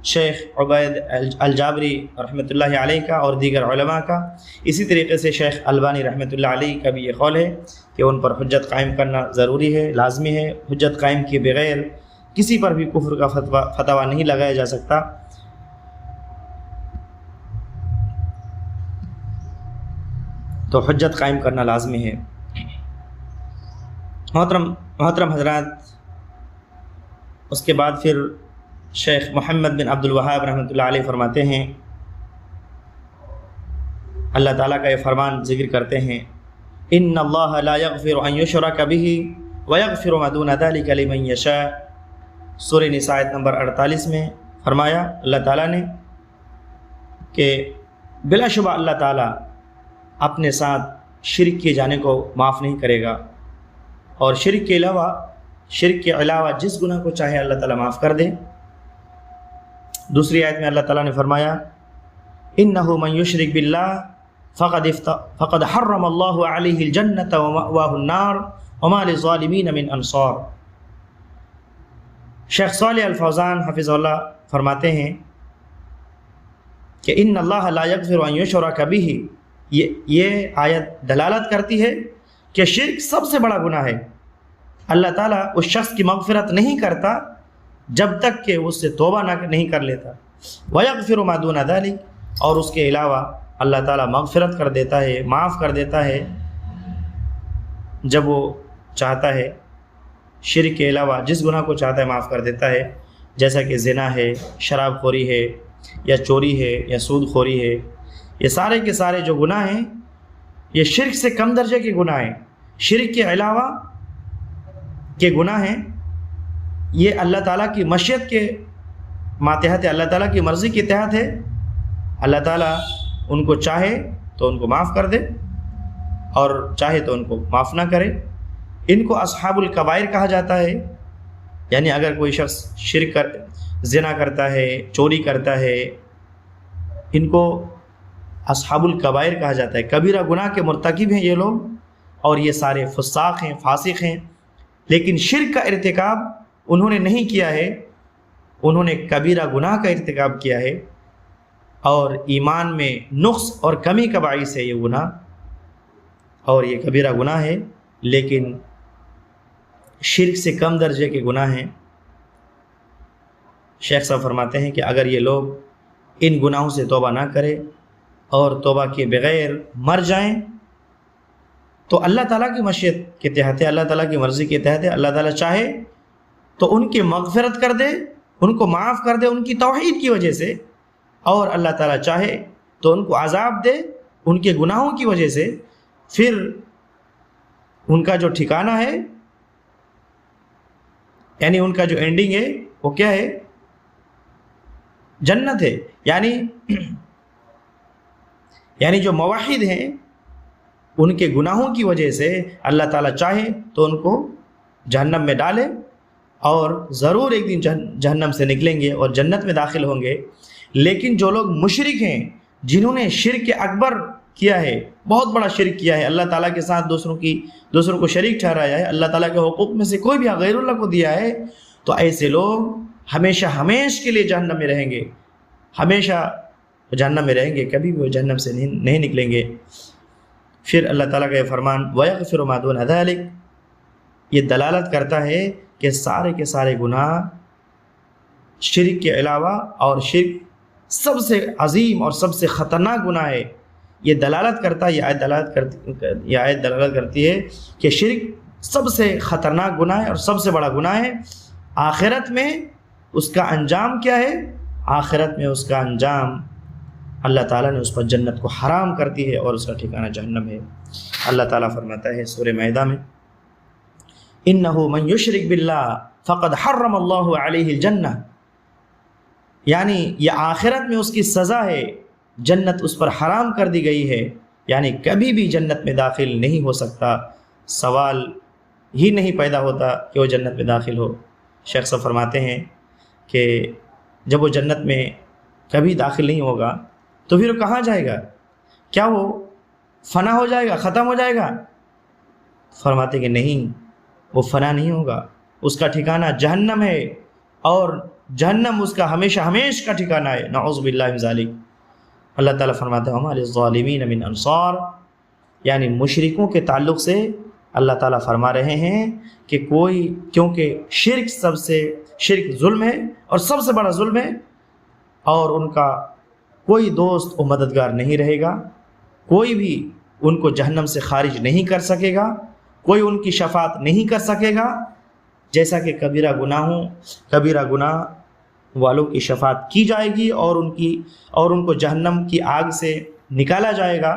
شیخ عبید الجابری رحمۃ اللہ علیہ کا، اور دیگر علماء کا۔ اسی طریقے سے شیخ البانی رحمۃ اللہ علیہ کا بھی یہ قول ہے کہ ان پر حجت قائم کرنا ضروری ہے، لازمی ہے، حجت قائم کیے بغیر کسی پر بھی کفر کا فتویٰ نہیں لگایا جا سکتا۔ تو حجت قائم کرنا لازمی ہے۔ محترم حضرات، اس کے بعد پھر شیخ محمد بن عبد الوہاب رحمۃ اللہ علیہ فرماتے ہیں، اللہ تعالیٰ کا یہ فرمان ذکر کرتے ہیں، ان اللہ لا یغفر ان یشرک بہ ویغفر ما دون ذلک لمن یشاء۔ سورہ نساء آیت نمبر 48 میں فرمایا اللہ تعالیٰ نے کہ بلا شبہ اللہ تعالیٰ اپنے ساتھ شرک کیے جانے کو معاف نہیں کرے گا، اور شرک کے علاوہ جس گناہ کو چاہے اللہ تعالیٰ معاف کر دے۔ دوسری آیت میں اللہ تعالیٰ نے فرمایا انہ من یشرک باللہ فقد حرم اللہ علیہ الجنۃ ومأواہ النار وما للظالمین من انصار۔ شیخ صالح الفوزان حفظ اللہ فرماتے ہیں کہ ان اللہ لا یغفر ان یشرک بہ، یہ آیت دلالت کرتی ہے کہ شرک سب سے بڑا گناہ ہے، اللہ تعالیٰ اس شخص کی مغفرت نہیں کرتا جب تک کہ اس سے توبہ نہیں کر لیتا، وَيَغْفِرُ مَا دُونَ ذَلِكَ، اور اس کے علاوہ اللہ تعالیٰ مغفرت کر دیتا ہے، معاف کر دیتا ہے جب وہ چاہتا ہے، شرک کے علاوہ جس گناہ کو چاہتا ہے معاف کر دیتا ہے، جیسا کہ زنا ہے، شراب خوری ہے، یا چوری ہے، یا سود خوری ہے۔ یہ سارے کے سارے جو گناہ ہیں یہ شرک سے کم درجے کے گناہ ہیں، شرک کے علاوہ کے گناہ ہیں، یہ اللہ تعالیٰ کی مشیت کے ماتحت ہے، اللہ تعالیٰ کی مرضی کے تحت ہے۔ اللہ تعالیٰ ان کو چاہے تو ان کو معاف کر دے، اور چاہے تو ان کو معاف نہ کرے۔ ان کو اصحاب الکبائر کہا جاتا ہے، یعنی اگر کوئی شخص زنا کرتا ہے، چوری کرتا ہے، ان کو اصحاب الکبائر کہا جاتا ہے، کبیرہ گناہ کے مرتکب ہیں یہ لوگ، اور یہ سارے فساق ہیں، فاسق ہیں۔ لیکن شرک کا ارتکاب انہوں نے نہیں کیا ہے، انہوں نے کبیرہ گناہ کا ارتکاب کیا ہے، اور ایمان میں نقص اور کمی کا باعث ہے یہ گناہ، اور یہ کبیرہ گناہ ہے، لیکن شرک سے کم درجے کے گناہ ہیں۔ شیخ صاحب فرماتے ہیں کہ اگر یہ لوگ ان گناہوں سے توبہ نہ کرے اور توبہ کے بغیر مر جائیں تو اللہ تعالیٰ کی مشیت کے تحت ہے، اللہ تعالیٰ کی مرضی کے تحت ہے۔ اللہ تعالیٰ چاہے تو ان کی مغفرت کر دے، ان کو معاف کر دے ان کی توحید کی وجہ سے، اور اللہ تعالیٰ چاہے تو ان کو عذاب دے ان کے گناہوں کی وجہ سے، پھر ان کا جو ٹھکانہ ہے یعنی ان کا جو اینڈنگ ہے وہ کیا ہے؟ جنت ہے. یعنی جو موحد ہیں ان کے گناہوں کی وجہ سے اللہ تعالیٰ چاہے تو ان کو جہنم میں ڈالے اور ضرور ایک دن جہنم سے نکلیں گے اور جنت میں داخل ہوں گے. لیکن جو لوگ مشرک ہیں، جنہوں نے شرک اکبر کیا ہے، بہت بڑا شرک کیا ہے، اللہ تعالیٰ کے ساتھ دوسروں کو شریک ٹھہرایا ہے، اللہ تعالیٰ کے حقوق میں سے کوئی بھی غیر اللہ کو دیا ہے، تو ایسے لوگ ہمیشہ کے لیے جہنم میں رہیں گے، ہمیشہ جہنم میں رہیں گے، کبھی بھی وہ جہنم سے نہیں نکلیں گے. پھر اللہ تعالیٰ کا یہ فرمان وَيَغْفِرُ مَا دُونَ ذَلِكَ، یہ دلالت کرتا ہے کہ سارے کے سارے گناہ شرک کے علاوہ، اور شرک سب سے عظیم اور سب سے خطرناک گناہ ہے. یہ دلالت کرتا ہے، یہ آیت دلالت کرتی ہے کہ شرک سب سے خطرناک گناہ ہے اور سب سے بڑا گناہ ہے. آخرت میں اس کا انجام کیا ہے؟ آخرت میں اس کا انجام اللہ تعالیٰ نے اس پر جنت کو حرام کر دی ہے اور اس کا ٹھکانہ جہنم ہے. اللہ تعالیٰ فرماتا ہے سورہ مائدہ میں اِنَّهُ مَن يُشْرِكْ بِاللَّهِ فَقَدْ حَرَّمَ اللَّهُ عَلَيْهِ الْجَنَّةِ، یعنی یہ آخرت میں اس کی سزا ہے، جنت اس پر حرام کر دی گئی ہے، یعنی کبھی بھی جنت میں داخل نہیں ہو سکتا، سوال ہی نہیں پیدا ہوتا کہ وہ جنت میں داخل ہو. شیخ صاحب فرماتے ہیں کہ جب وہ جنت میں کبھی داخل نہیں ہوگا تو پھر وہ کہاں جائے گا؟ کیا وہ فنا ہو جائے گا، ختم ہو جائے گا؟ فرماتے کہ نہیں، وہ فنا نہیں ہوگا، اس کا ٹھکانہ جہنم ہے، اور جہنم اس کا ہمیشہ کا ٹھکانہ ہے. نعوذ باللہ من ذالک. اللہ تعالیٰ فرماتے ہیں وَمَا لِلظَّالِمِينَ مِنْ أَنصَارٍ، یعنی مشرکوں کے تعلق سے اللہ تعالیٰ فرما رہے ہیں کہ کیونکہ شرک ظلم ہے اور سب سے بڑا ظلم ہے، اور ان کا کوئی دوست و مددگار نہیں رہے گا، کوئی بھی ان کو جہنم سے خارج نہیں کر سکے گا، کوئی ان کی شفاعت نہیں کر سکے گا. جیسا کہ کبیرہ گناہ والوں کی شفاعت کی جائے گی اور ان کو جہنم کی آگ سے نکالا جائے گا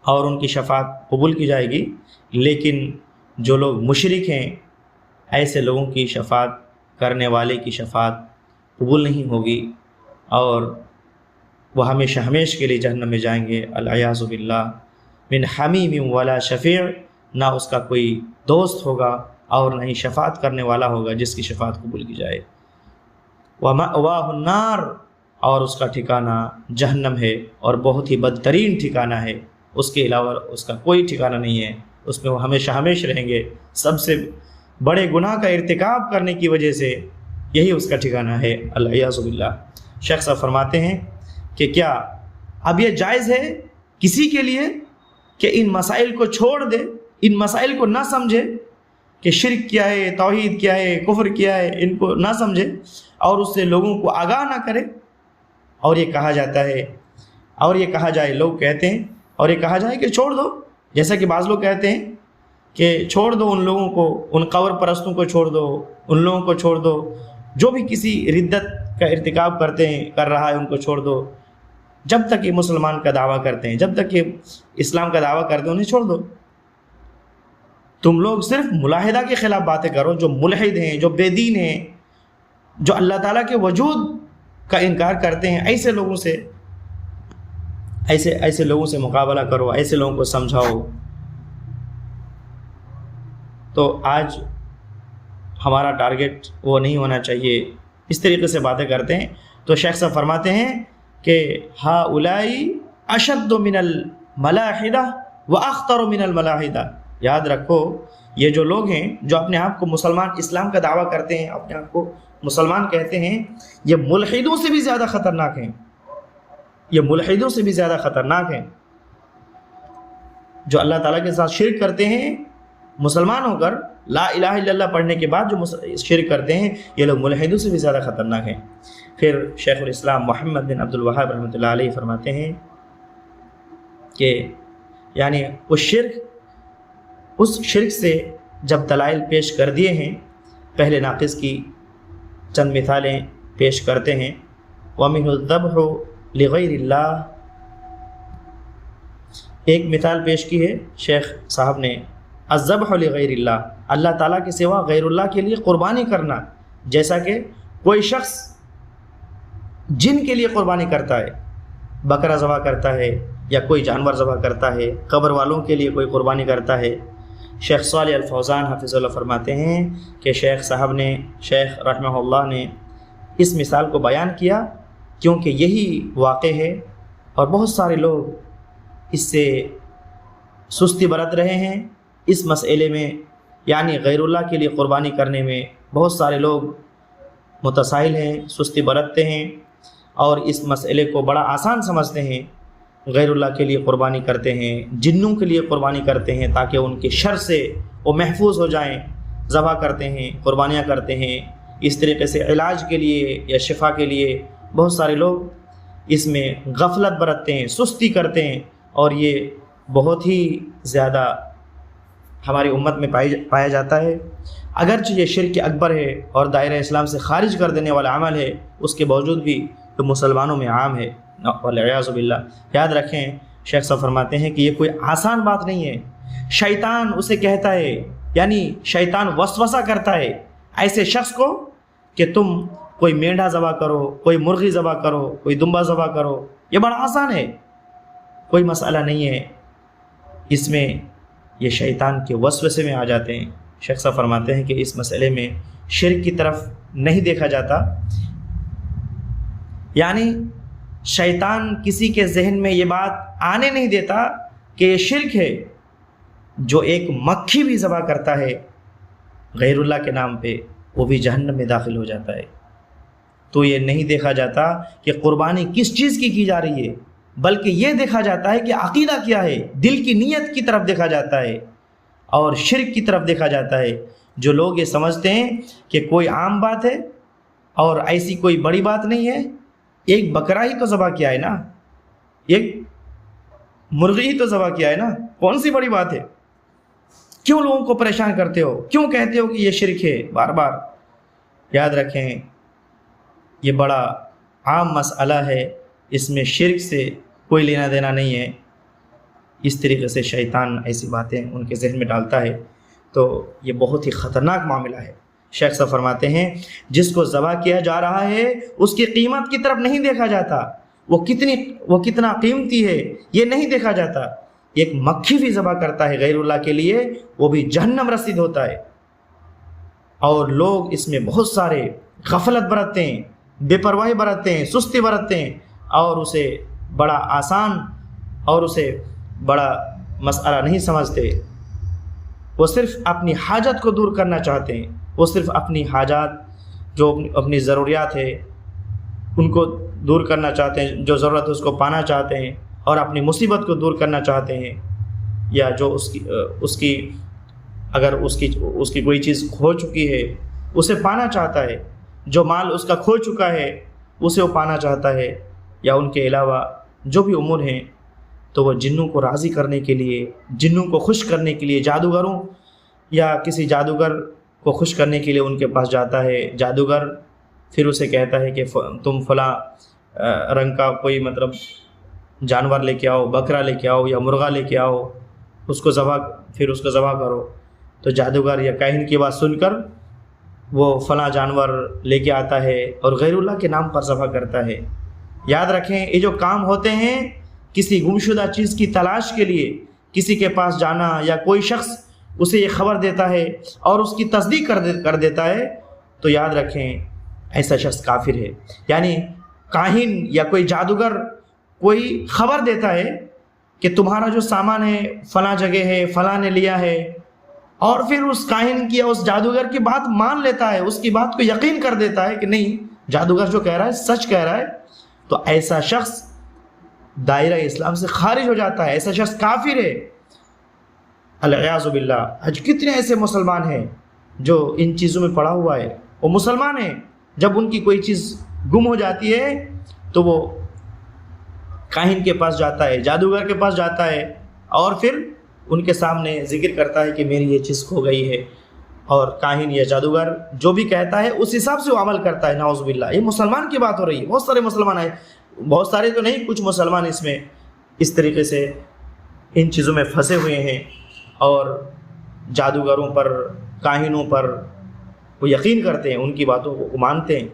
اور ان کی شفاعت قبول کی جائے گی. لیکن جو لوگ مشرک ہیں، ایسے لوگوں کی شفاعت کرنے والے کی شفاعت قبول نہیں ہوگی اور وہ ہمیشہ کے لیے جہنم میں جائیں گے. العیاذ باللہ. من حمیم ولا شفیع، نہ اس کا کوئی دوست ہوگا اور نہ ہی شفاعت کرنے والا ہوگا جس کی شفاعت قبول کی جائے. وَمَأْوَاهُ النَّارُ، اور اس کا ٹھکانہ جہنم ہے اور بہت ہی بدترین ٹھکانہ ہے، اس کے علاوہ اس کا کوئی ٹھکانہ نہیں ہے، اس میں وہ ہمیشہ رہیں گے. سب سے بڑے گناہ کا ارتکاب کرنے کی وجہ سے یہی اس کا ٹھکانہ ہے. العیاذ باللہ. شیخ صاحب فرماتے ہیں کہ کیا اب یہ جائز ہے کسی کے لیے کہ ان مسائل کو چھوڑ دے، ان مسائل کو نہ سمجھے کہ شرک کیا ہے، توحید کیا ہے، کفر کیا ہے، ان کو نہ سمجھے اور اس سے لوگوں کو آگاہ نہ کرے؟ اور یہ کہا جاتا ہے، اور یہ کہا جائے، لوگ کہتے ہیں، اور یہ کہا جائے کہ چھوڑ دو، جیسا کہ بعض لوگ کہتے ہیں کہ چھوڑ دو ان لوگوں کو، ان قبر پرستوں کو چھوڑ دو، ان لوگوں کو چھوڑ دو، جو بھی کسی ردت کا ارتکاب کر رہا ہے ان کو چھوڑ دو. جب تک یہ مسلمان کا دعویٰ کرتے ہیں، جب تک یہ اسلام کا دعویٰ کرتے ہیں، انہیں چھوڑ دو. تم لوگ صرف ملاحدہ کے خلاف باتیں کرو، جو ملحد ہیں، جو بے دین ہیں، جو اللہ تعالیٰ کے وجود کا انکار کرتے ہیں، ایسے لوگوں سے مقابلہ کرو، ایسے لوگوں کو سمجھاؤ. تو آج ہمارا ٹارگٹ وہ نہیں ہونا چاہیے، اس طریقے سے باتیں کرتے ہیں. تو شیخ صاحب فرماتے ہیں کہ ہؤلاء اشد من الملاحدہ واخطر من الملاحدہ. یاد رکھو، یہ جو لوگ ہیں جو اپنے آپ کو مسلمان، اسلام کا دعویٰ کرتے ہیں، اپنے آپ کو مسلمان کہتے ہیں، یہ ملحدوں سے بھی زیادہ خطرناک ہیں. یہ ملحدوں سے بھی زیادہ خطرناک ہیں. جو اللہ تعالیٰ کے ساتھ شرک کرتے ہیں، مسلمان ہو کر لا الہ الا اللہ پڑھنے کے بعد جو شرک کرتے ہیں، یہ لوگ ملحدوں سے بھی زیادہ خطرناک ہیں. پھر شیخ الاسلام محمد بن عبد الوہاب رحمۃ اللہ علیہ فرماتے ہیں کہ یعنی اس شرک سے جب دلائل پیش کر دیے ہیں، پہلے ناقص کی چند مثالیں پیش کرتے ہیں. وَمِنْهُ الذَّبْحُ لِغَيْرِ اللَّهِ، ایک مثال پیش کی ہے شیخ صاحب نے الذبح لغیر اللہ، اللہ تعالیٰ کے سوا غیر اللہ کے لیے قربانی کرنا، جیسا کہ کوئی شخص جن کے لیے قربانی کرتا ہے، بکرا ذبح کرتا ہے یا کوئی جانور ذبح کرتا ہے، قبر والوں کے لیے کوئی قربانی کرتا ہے۔ شیخ صالح الفوزان حفظ اللہ فرماتے ہیں کہ شیخ رحمہ اللہ نے اس مثال کو بیان کیا کیونکہ یہی واقع ہے، اور بہت سارے لوگ اس سے سستی برت رہے ہیں اس مسئلے میں، یعنی غیر اللہ کے لیے قربانی کرنے میں بہت سارے لوگ متساہل ہیں، سستی برتتے ہیں اور اس مسئلے کو بڑا آسان سمجھتے ہیں، غیر اللہ کے لیے قربانی کرتے ہیں، جنوں کے لیے قربانی کرتے ہیں تاکہ ان کے شر سے وہ محفوظ ہو جائیں، ذبح کرتے ہیں، قربانیاں کرتے ہیں۔ اس طریقے سے علاج کے لیے یا شفا کے لیے بہت سارے لوگ اس میں غفلت برتتے ہیں، سستی کرتے ہیں، اور یہ بہت ہی زیادہ ہماری امت میں پایا جاتا ہے۔ اگرچہ یہ شرک اکبر ہے اور دائرہ اسلام سے خارج کر دینے والا عمل ہے، اس کے باوجود بھی تو مسلمانوں میں عام ہے، والعیاذ باللہ۔ یاد رکھیں، شیخ صاحب فرماتے ہیں کہ یہ کوئی آسان بات نہیں ہے، شیطان اسے کہتا ہے، یعنی شیطان وسوسہ کرتا ہے ایسے شخص کو کہ تم کوئی مینڈھا ذبح کرو، کوئی مرغی ذبح کرو، کوئی دمبا ذبح کرو، یہ بڑا آسان ہے، کوئی مسئلہ نہیں ہے، اس میں یہ شیطان کے وسوسے میں آ جاتے ہیں۔ شیخ صاحب فرماتے ہیں کہ اس مسئلے میں شرک کی طرف نہیں دیکھا جاتا، یعنی شیطان کسی کے ذہن میں یہ بات آنے نہیں دیتا کہ یہ شرک ہے۔ جو ایک مکھی بھی ذبح کرتا ہے غیر اللہ کے نام پہ، وہ بھی جہنم میں داخل ہو جاتا ہے۔ تو یہ نہیں دیکھا جاتا کہ قربانی کس چیز کی جا رہی ہے، بلکہ یہ دیکھا جاتا ہے کہ عقیدہ کیا ہے، دل کی نیت کی طرف دیکھا جاتا ہے اور شرک کی طرف دیکھا جاتا ہے۔ جو لوگ یہ سمجھتے ہیں کہ کوئی عام بات ہے اور ایسی کوئی بڑی بات نہیں ہے، ایک بکرا ہی تو ذبح کیا ہے نا، ایک مرغی ہی تو ذبح کیا ہے نا، کون سی بڑی بات ہے؟ کیوں لوگوں کو پریشان کرتے ہو؟ کیوں کہتے ہو کہ یہ شرک ہے بار بار؟ یاد رکھیں، یہ بڑا عام مسئلہ ہے، اس میں شرک سے کوئی لینا دینا نہیں ہے۔ اس طریقے سے شیطان ایسی باتیں ان کے ذہن میں ڈالتا ہے، تو یہ بہت ہی خطرناک معاملہ ہے۔ شیخ صاحب فرماتے ہیں جس کو ذبح کیا جا رہا ہے اس کی قیمت کی طرف نہیں دیکھا جاتا، وہ کتنا قیمتی ہے یہ نہیں دیکھا جاتا۔ ایک مکھی بھی ذبح کرتا ہے غیر اللہ کے لیے، وہ بھی جہنم رسید ہوتا ہے۔ اور لوگ اس میں بہت سارے غفلت برتتے ہیں، بے پرواہی برتتے ہیں، سستی برتتے ہیں، اور اسے بڑا آسان اور اسے بڑا مسئلہ نہیں سمجھتے۔ وہ صرف اپنی حاجت کو دور کرنا چاہتے ہیں، وہ صرف اپنی حاجات، جو اپنی ضروریات ہے ان کو دور کرنا چاہتے ہیں، جو ضرورت ہے اس کو پانا چاہتے ہیں، اور اپنی مصیبت کو دور کرنا چاہتے ہیں، یا جو اگر اس کی کوئی چیز کھو چکی ہے اسے پانا چاہتا ہے، جو مال اس کا کھو چکا ہے اسے وہ پانا چاہتا ہے، یا ان کے علاوہ جو بھی امور ہیں، تو وہ جنوں کو راضی کرنے کے لیے، جنوں کو خوش کرنے کے لیے، جادوگروں یا کسی جادوگر کو خوش کرنے کے لیے ان کے پاس جاتا ہے۔ جادوگر پھر اسے کہتا ہے کہ تم فلاں رنگ کا کوئی جانور لے کے آؤ، بکرا لے کے آؤ یا مرغا لے کے آؤ، پھر اس کو ذبح کرو۔ تو جادوگر یا کاہن کی بات سن کر وہ فلاں جانور لے کے آتا ہے اور غیر اللہ کے نام پر ذبح کرتا ہے۔ یاد رکھیں، یہ جو کام ہوتے ہیں کسی گمشدہ چیز کی تلاش کے لیے، کسی کے پاس جانا، یا کوئی شخص اسے یہ خبر دیتا ہے اور اس کی تصدیق کر دیتا ہے، تو یاد رکھیں ایسا شخص کافر ہے۔ یعنی کاہن یا کوئی جادوگر کوئی خبر دیتا ہے کہ تمہارا جو سامان ہے فلاں جگہ ہے، فلاں نے لیا ہے، اور پھر اس کاہن کی یا اس جادوگر کی بات مان لیتا ہے، اس کی بات کو یقین کر دیتا ہے کہ نہیں، جادوگر جو کہہ رہا ہے سچ کہہ رہا ہے، تو ایسا شخص دائرہ اسلام سے خارج ہو جاتا ہے، ایسا شخص کافر ہے، العیاذ باللہ۔ آج کتنے ایسے مسلمان ہیں جو ان چیزوں میں پڑا ہوا ہے، وہ مسلمان ہیں، جب ان کی کوئی چیز گم ہو جاتی ہے تو وہ کاہن کے پاس جاتا ہے، جادوگر کے پاس جاتا ہے، اور پھر ان کے سامنے ذکر کرتا ہے کہ میری یہ چیز کھو گئی ہے، اور کاہن یا جادوگر جو بھی کہتا ہے اس حساب سے وہ عمل کرتا ہے، نعوذ باللہ۔ یہ مسلمان کی بات ہو رہی ہے، بہت سارے مسلمان ہیں، بہت سارے تو نہیں، کچھ مسلمان اس میں اس طریقے سے ان چیزوں میں پھنسے ہوئے ہیں، اور جادوگروں پر، کاہنوں پر وہ یقین کرتے ہیں، ان کی باتوں کو مانتے ہیں،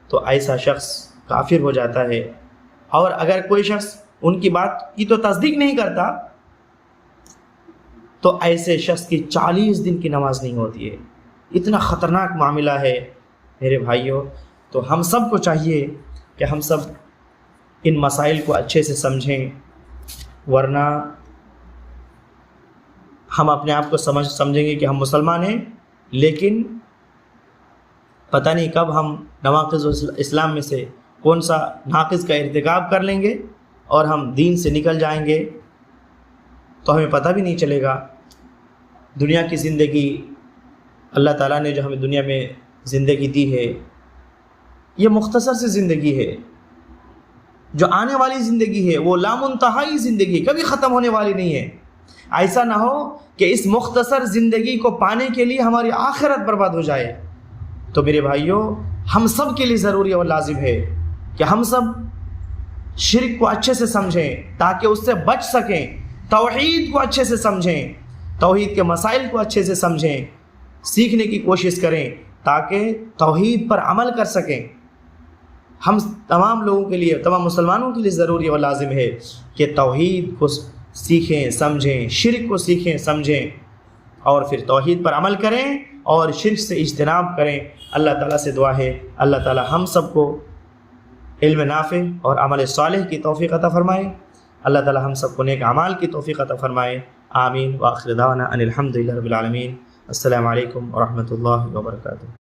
تو ایسا شخص کافر ہو جاتا ہے۔ اور اگر کوئی شخص ان کی بات کی تو تصدیق نہیں کرتا تو ایسے شخص کی 40 دن کی نماز نہیں ہوتی ہے۔ اتنا خطرناک معاملہ ہے میرے بھائیوں۔ تو ہم سب کو چاہیے کہ ہم سب ان مسائل کو اچھے سے سمجھیں، ورنہ ہم اپنے آپ کو سمجھیں گے کہ ہم مسلمان ہیں، لیکن پتہ نہیں کب ہم نواقض اسلام میں سے کون سا ناقض کا ارتکاب کر لیں گے اور ہم دین سے نکل جائیں گے تو ہمیں پتہ بھی نہیں چلے گا۔ دنیا کی زندگی، اللہ تعالیٰ نے جو ہمیں دنیا میں زندگی دی ہے، یہ مختصر سی زندگی ہے۔ جو آنے والی زندگی ہے وہ لامنتہائی زندگی، کبھی ختم ہونے والی نہیں ہے۔ ایسا نہ ہو کہ اس مختصر زندگی کو پانے کے لیے ہماری آخرت برباد ہو جائے۔ تو میرے بھائیوں، ہم سب کے لیے ضروری اور لازم ہے کہ ہم سب شرک کو اچھے سے سمجھیں تاکہ اس سے بچ سکیں، توحید کو اچھے سے سمجھیں، توحید کے مسائل کو اچھے سے سمجھیں، سیکھنے کی کوشش کریں تاکہ توحید پر عمل کر سکیں۔ ہم تمام لوگوں کے لیے، تمام مسلمانوں کے لیے ضروری اور لازم ہے کہ توحید کو سیکھیں، سمجھیں، شرک کو سیکھیں، سمجھیں، اور پھر توحید پر عمل کریں اور شرک سے اجتناب کریں۔ اللہ تعالیٰ سے دعا ہے اللہ تعالیٰ ہم سب کو علم نافع اور عمل صالح کی توفیق عطا فرمائے۔ اللہ تعالیٰ ہم سب کو نیک اعمال کی توفیق عطا فرمائے۔ آمین۔ وآخر دعوانا ان الحمد للہ رب العالمین۔ السلام علیکم ورحمۃ اللہ وبرکاتہ۔